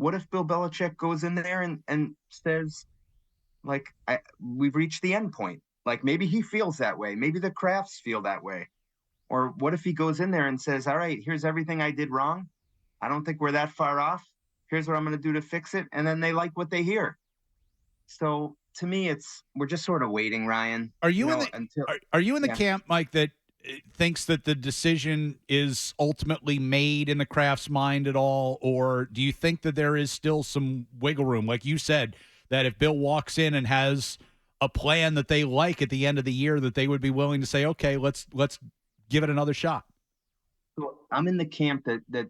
what if Bill Belichick goes in there and says, like, we've reached the end point? Like, maybe he feels that way. Maybe the Crafts feel that way. Or what if he goes in there and says, all right, here's everything I did wrong. I don't think we're that far off. Here's what I'm going to do to fix it. And then they like what they hear. So to me, we're just sort of waiting, Ryan. Are you until are you in the camp, Mike, that thinks that the decision is ultimately made in the Kraft's mind at all, or do you think that there is still some wiggle room, like you said, that if Bill walks in and has a plan that they like at the end of the year, that they would be willing to say, okay, let's give it another shot? So I'm in the camp that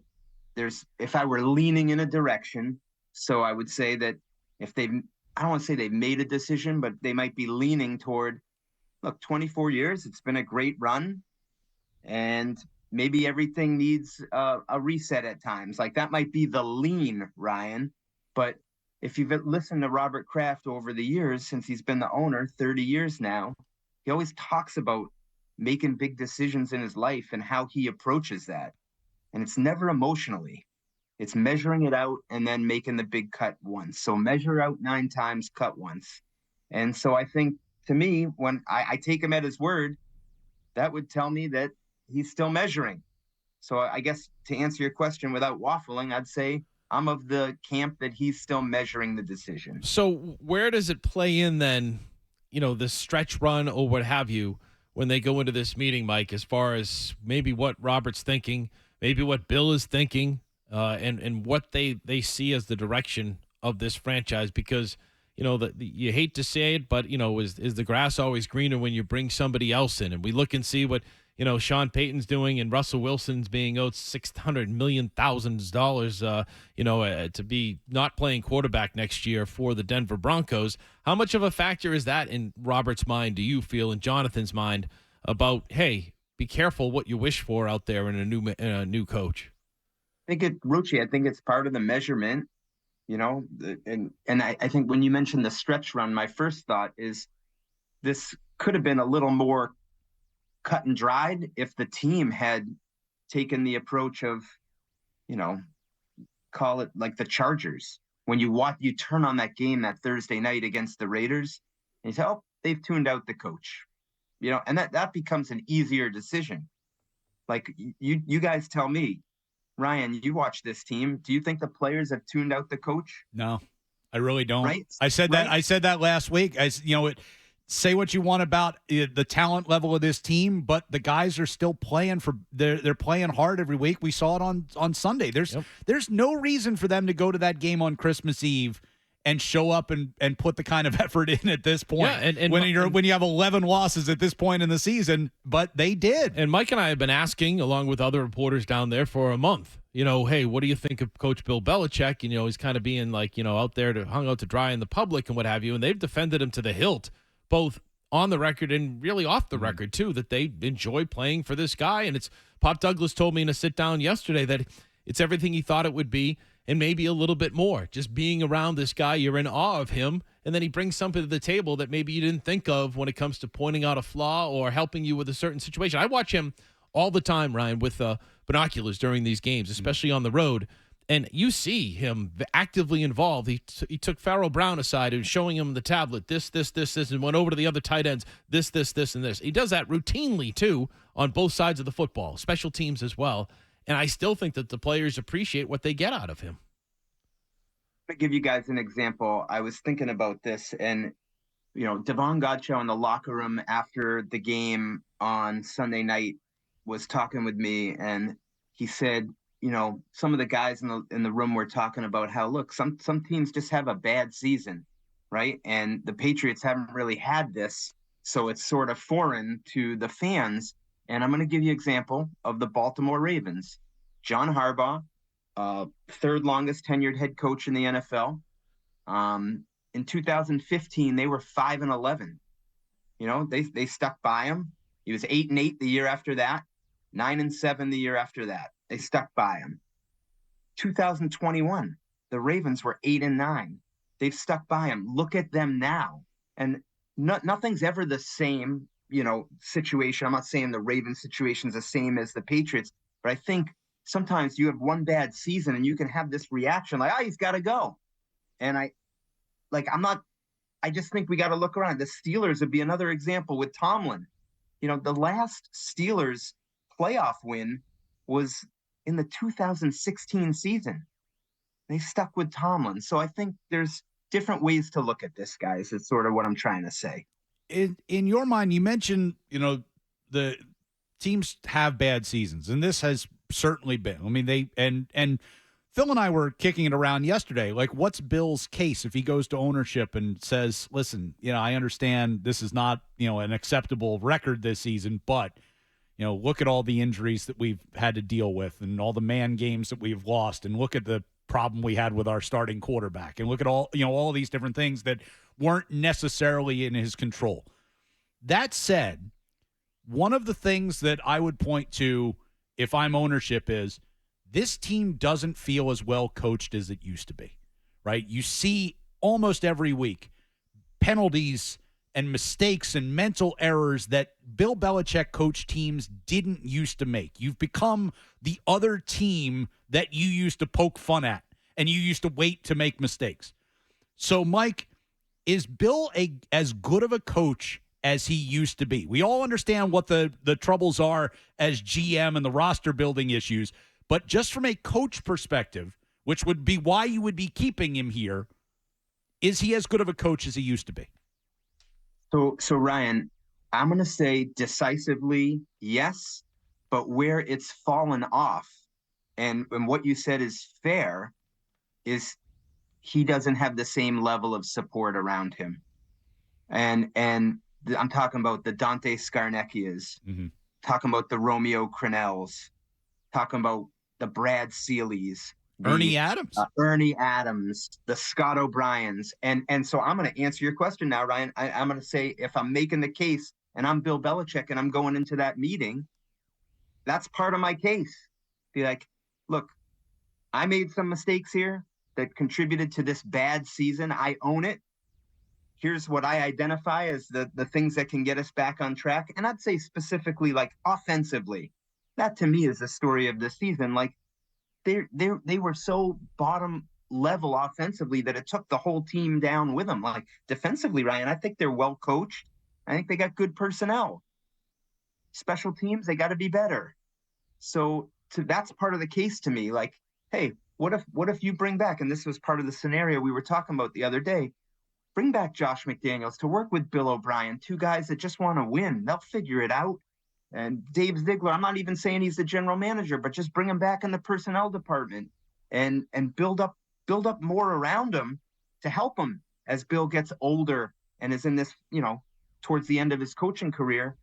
there's, if I were leaning in a direction, so I would say that if I don't want to say they've made a decision, but they might be leaning toward, look, 24 years, it's been a great run, and maybe everything needs a reset at times. Like, that might be the lean, Ryan. But if you've listened to Robert Kraft over the years, since he's been the owner, 30 years now, he always talks about making big decisions in his life and how he approaches that. And it's never emotionally. It's measuring it out and then making the big cut once. So measure out 9 times, cut once. And so I think, to me, when I take him at his word, that would tell me that he's still measuring. So I guess to answer your question without waffling, I'd say I'm of the camp that he's still measuring the decision. So where does it play in then, the stretch run or what have you, when they go into this meeting, Mike, as far as maybe what Robert's thinking, maybe what Bill is thinking, and what they see as the direction of this franchise? Because, you hate to say it, but, is the grass always greener when you bring somebody else in? And we look and see what, Sean Payton's doing, and Russell Wilson's being owed $600 million, to be not playing quarterback next year for the Denver Broncos. How much of a factor is that in Robert's mind, do you feel, in Jonathan's mind, about, hey, be careful what you wish for out there in a new coach? I think it's part of the measurement, and I think when you mentioned the stretch run, my first thought is this could have been a little more cut and dried if the team had taken the approach of, call it like the Chargers. When you turn on that game that Thursday night against the Raiders, and you say, oh, they've tuned out the coach, and that becomes an easier decision. Like, you guys tell me, Ryan, you watch this team. Do you think the players have tuned out the coach? No, I really don't. Right? I said that last week. Say what you want about the talent level of this team, but the guys are still playing they're playing hard every week. We saw it on Sunday. There's no reason for them to go to that game on Christmas Eve and show up and put the kind of effort in at this point. Yeah, and when you have 11 losses at this point in the season, but they did. And Mike and I have been asking, along with other reporters down there, for a month. Hey, what do you think of Coach Bill Belichick? He's kind of being like, out there hung out to dry in the public and what have you. And they've defended him to the hilt, both on the record and really off the record too, that they enjoy playing for this guy. And it's Pop Douglas told me in a sit down yesterday that it's everything he thought it would be, and maybe a little bit more. Just being around this guy, you're in awe of him, and then he brings something to the table that maybe you didn't think of when it comes to pointing out a flaw or helping you with a certain situation. I watch him all the time, Ryan, with binoculars during these games, especially on the road, and you see him actively involved. He took Farrell Brown aside and showing him the tablet, this, and went over to the other tight ends, this, and this. He does that routinely, too, on both sides of the football, special teams as well. And I still think that the players appreciate what they get out of him. To give you guys an example, I was thinking about this, and Devon Godchaux in the locker room after the game on Sunday night was talking with me, and he said, some of the guys in the room were talking about how, look, some teams just have a bad season, right? And the Patriots haven't really had this, so it's sort of foreign to the fans. And I'm going to give you an example of the Baltimore Ravens. John Harbaugh, third longest tenured head coach in the NFL. In 2015, they were 5-11. They stuck by him. He was 8-8 the year after that, 9-7 the year after that. They stuck by him. 2021, the Ravens were 8-9. They've stuck by him. Look at them now. And nothing's ever the same, situation. I'm not saying the Ravens situation is the same as the Patriots, but I think sometimes you have one bad season and you can have this reaction like, oh, he's got to go. And I just think we got to look around. The Steelers would be another example with Tomlin. The last Steelers playoff win was in the 2016 season. They stuck with Tomlin. So I think there's different ways to look at this, guys. It's sort of what I'm trying to say. In your mind, you mentioned, the teams have bad seasons, and this has certainly been. I mean, and Phil and I were kicking it around yesterday. Like, what's Bill's case if he goes to ownership and says, listen, I understand this is not, an acceptable record this season, but, look at all the injuries that we've had to deal with and all the man games that we've lost, and look at the problem we had with our starting quarterback, and look at all these different things that weren't necessarily in his control. That said, one of the things that I would point to if I'm ownership is this team doesn't feel as well coached as it used to be, right? You see almost every week penalties and mistakes and mental errors that Bill Belichick coached teams didn't used to make. You've become the other team that you used to poke fun at, and you used to wait to make mistakes. So, Mike, is Bill as good of a coach as he used to be? We all understand what the troubles are as GM and the roster building issues, but just from a coach perspective, which would be why you would be keeping him here, is he as good of a coach as he used to be? So Ryan, I'm going to say decisively yes, but where it's fallen off, and what you said is fair, is he doesn't have the same level of support around him. And I'm talking about the Dante Scarnecchias, talking about the Romeo Crennels, talking about the Brad Sealeys, Ernie Adams, the Scott O'Briens. And so I'm going to answer your question now, Ryan. I'm going to say, if I'm making the case and I'm Bill Belichick and I'm going into that meeting, that's part of my case. Be like, look, I made some mistakes here that contributed to this bad season. I own it. Here's what I identify as the things that can get us back on track. And I'd say specifically, like, offensively, that to me is the story of the season. Like, they were so bottom level offensively that it took the whole team down with them. Like, defensively, Ryan, I think they're well coached. I think they got good personnel. Special teams, they got to be better. So that's part of the case to me. Like, hey, what if you bring back, and this was part of the scenario we were talking about the other day, bring back Josh McDaniels to work with Bill O'Brien, two guys that just want to win. They'll figure it out. And Dave Ziegler, I'm not even saying he's the general manager, but just bring him back in the personnel department and build up more around him to help him as Bill gets older and is in this, towards the end of his coaching career.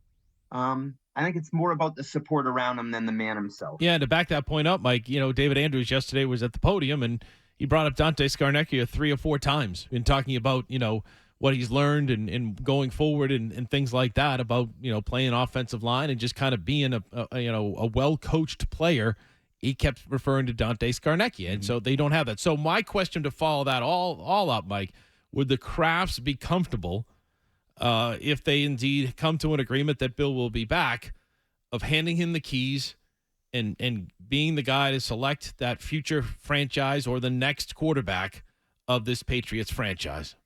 I think it's more about the support around him than the man himself. Yeah, and to back that point up, Mike, David Andrews yesterday was at the podium, and he brought up Dante Scarnecchia 3 or 4 times in talking about, what he's learned and going forward and things like that about, playing offensive line and just kind of being a well-coached player. He kept referring to Dante Scarnecchia, and so they don't have that. So my question to follow that all up, Mike, would the Crafts be comfortable if they indeed come to an agreement that Bill will be back, of handing him the keys and being the guy to select that future franchise or the next quarterback of this Patriots franchise?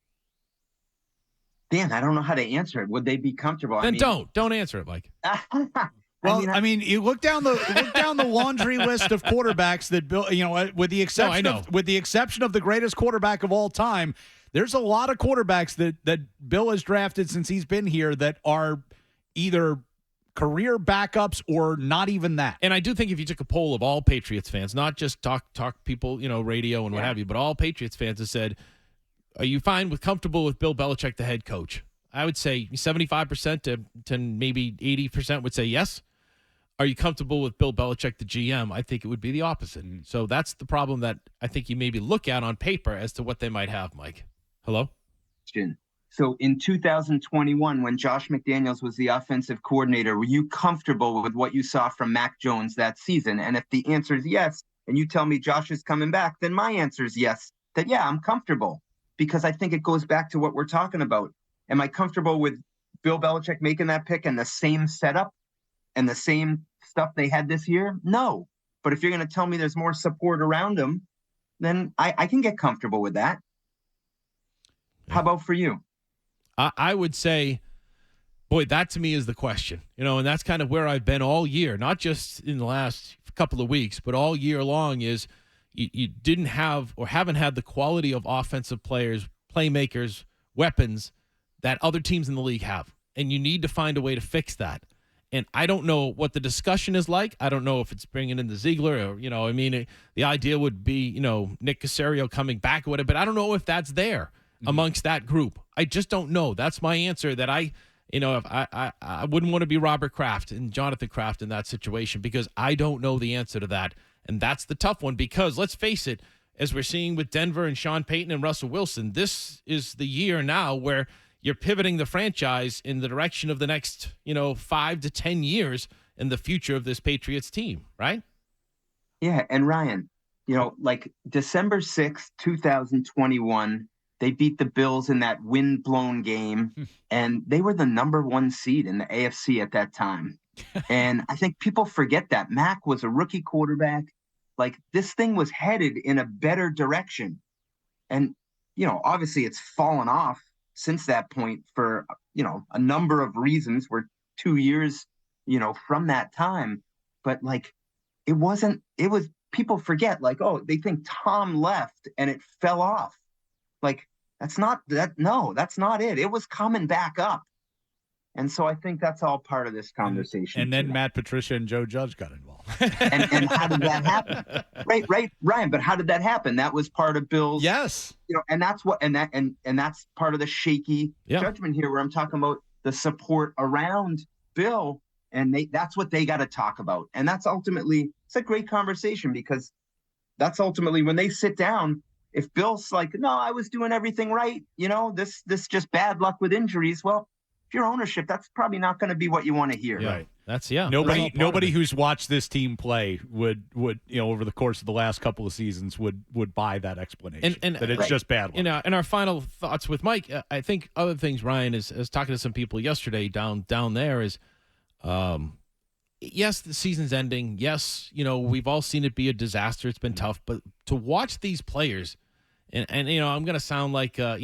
Dan, I don't know how to answer it. Would they be comfortable? Then don't answer it, Mike. Well, you look down the laundry list of quarterbacks that Bill, with the exception of the greatest quarterback of all time, there's a lot of quarterbacks that Bill has drafted since he's been here that are either career backups or not even that. And I do think if you took a poll of all Patriots fans, not just talk people, radio and what have you, but all Patriots fans have said, are you comfortable with Bill Belichick, the head coach? I would say 75% to maybe 80% would say yes. Are you comfortable with Bill Belichick, the GM? I think it would be the opposite. So that's the problem that I think you maybe look at on paper as to what they might have, Mike. Hello? So in 2021, when Josh McDaniels was the offensive coordinator, were you comfortable with what you saw from Mac Jones that season? And if the answer is yes, and you tell me Josh is coming back, then my answer is yes, that yeah, I'm comfortable. Because I think it goes back to what we're talking about. Am I comfortable with Bill Belichick making that pick and the same setup and the same stuff they had this year? No. But if you're going to tell me there's more support around him, then I can get comfortable with that. Yeah. How about for you? I would say, boy, that to me is the question, and that's kind of where I've been all year, not just in the last couple of weeks, but all year long is you didn't have or haven't had the quality of offensive players, playmakers, weapons that other teams in the league have. And you need to find a way to fix that. And I don't know what the discussion is like. I don't know if it's bringing in the Ziegler or, the idea would be, Nick Caserio coming back or whatever, but I don't know if that's there amongst that group. I just don't know. That's my answer that if I wouldn't want to be Robert Kraft and Jonathan Kraft in that situation because I don't know the answer to that. And that's the tough one because let's face it, as we're seeing with Denver and Sean Payton and Russell Wilson, this is the year now where you're pivoting the franchise in the direction of the next, 5 to 10 years in the future of this Patriots team, right? Yeah. And Ryan, like December 6th, 2021, they beat the Bills in that wind-blown game, and they were the number 1 seed in the AFC at that time. And I think people forget that. Mac was a rookie quarterback. Like, this thing was headed in a better direction. And, obviously it's fallen off since that point for, a number of reasons. We're 2 years, from that time. But, like, people forget, like, oh, they think Tom left and it fell off. Like, that's not it. It was coming back up. And so I think that's all part of this conversation. And then Matt Patricia and Joe Judge got involved. and how did that happen? Right, Ryan. But how did that happen? That was part of Bill's. Yes. And that's what, and that's part of the shaky judgment here, where I'm talking about the support around Bill, and that's what they got to talk about. And that's ultimately, it's a great conversation because that's ultimately when they sit down. If Bill's like, no, I was doing everything right, this just bad luck with injuries. Well, if you're ownership, that's probably not going to be what you want to hear. Yeah. Right. That's Nobody who's watched this team play would over the course of the last couple of seasons would buy that explanation and that it's just bad luck. And our final thoughts with Mike, I think other things, Ryan, is talking to some people yesterday down there is, yes, the season's ending. Yes, we've all seen it be a disaster. It's been tough, but to watch these players, and I'm going to sound like a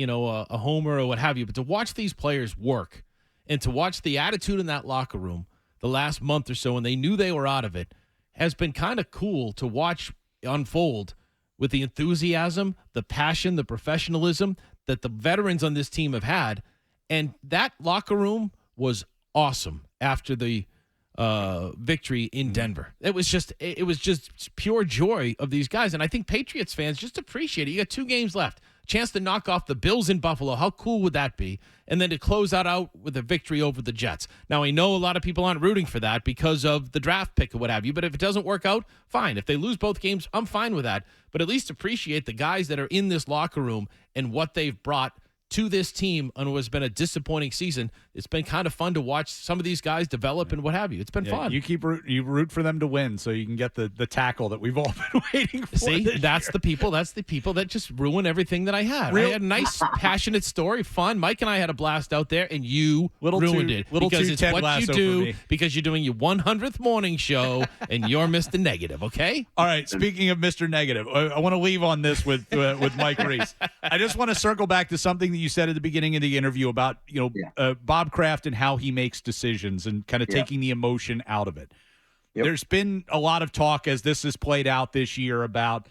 homer or what have you, but to watch these players work and to watch the attitude in that locker room the last month or so when they knew they were out of it has been kind of cool to watch unfold with the enthusiasm, the passion, the professionalism that the veterans on this team have had. And that locker room was awesome after the victory in Denver. It was just pure joy of these guys. And I think Patriots fans just appreciate it. You got 2 games left. Chance to knock off the Bills in Buffalo. How cool would that be? And then to close that out with a victory over the Jets. Now, I know a lot of people aren't rooting for that because of the draft pick or what have you, but if it doesn't work out, fine. If they lose both games, I'm fine with that. But at least appreciate the guys that are in this locker room and what they've brought to this team on what has been a disappointing season. It's been kind of fun to watch some of these guys develop and what have you. It's been fun. You root for them to win so you can get the tackle that we've all been waiting for. See, that's the people that just ruin everything that I had. I had a nice, passionate story, fun. Mike and I had a blast out there, and you ruined it. Because it's what you do, because you're doing your 100th morning show, and you're Mr. Negative, okay? All right, speaking of Mr. Negative, I want to leave on this with Mike Reiss. I just want to circle back to something that you said at the beginning of the interview about Bob Kraft and how he makes decisions and kind of taking the emotion out of it. Yep. There's been a lot of talk as this has played out this year about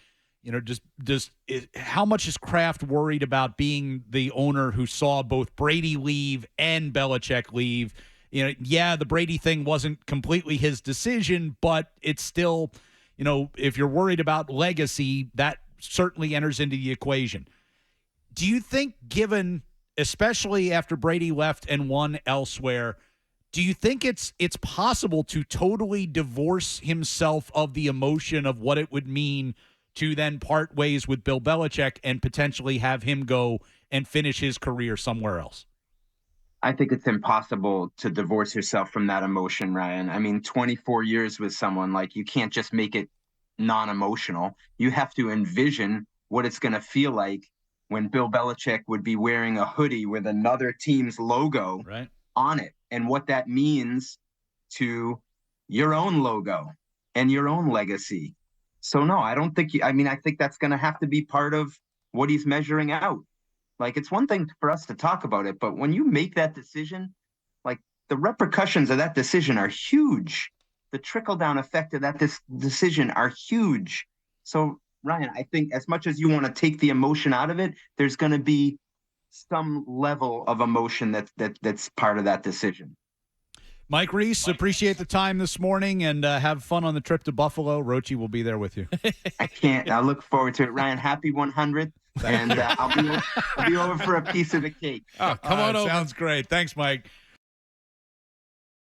how much is Kraft worried about being the owner who saw both Brady leave and Belichick leave. The Brady thing wasn't completely his decision, but it's still, if you're worried about legacy, that certainly enters into the equation. Do you think, given, especially after Brady left and won elsewhere, do you think it's possible to totally divorce himself of the emotion of what it would mean to then part ways with Bill Belichick and potentially have him go and finish his career somewhere else? I think it's impossible to divorce yourself from that emotion, Ryan. I mean, 24 years with someone, like, you can't just make it non-emotional. You have to envision what it's going to feel like when Bill Belichick would be wearing a hoodie with another team's logo on it, and what that means to your own logo. and your own legacy. So no, I don't think I think that's going to have to be part of what he's measuring out. Like, it's one thing for us to talk about it, but when you make that decision, like, the repercussions of that decision are huge. The trickle down effect of that decision are huge. So, Ryan, I think as much as you want to take the emotion out of it, there's going to be some level of emotion that's part of that decision. Mike Reiss, appreciate the time this morning, and have fun on the trip to Buffalo. Roche will be there with you. I can't. I look forward to it. Ryan, happy 100th, and I'll be over for a piece of the cake. Oh, come on over. Sounds great. Thanks, Mike.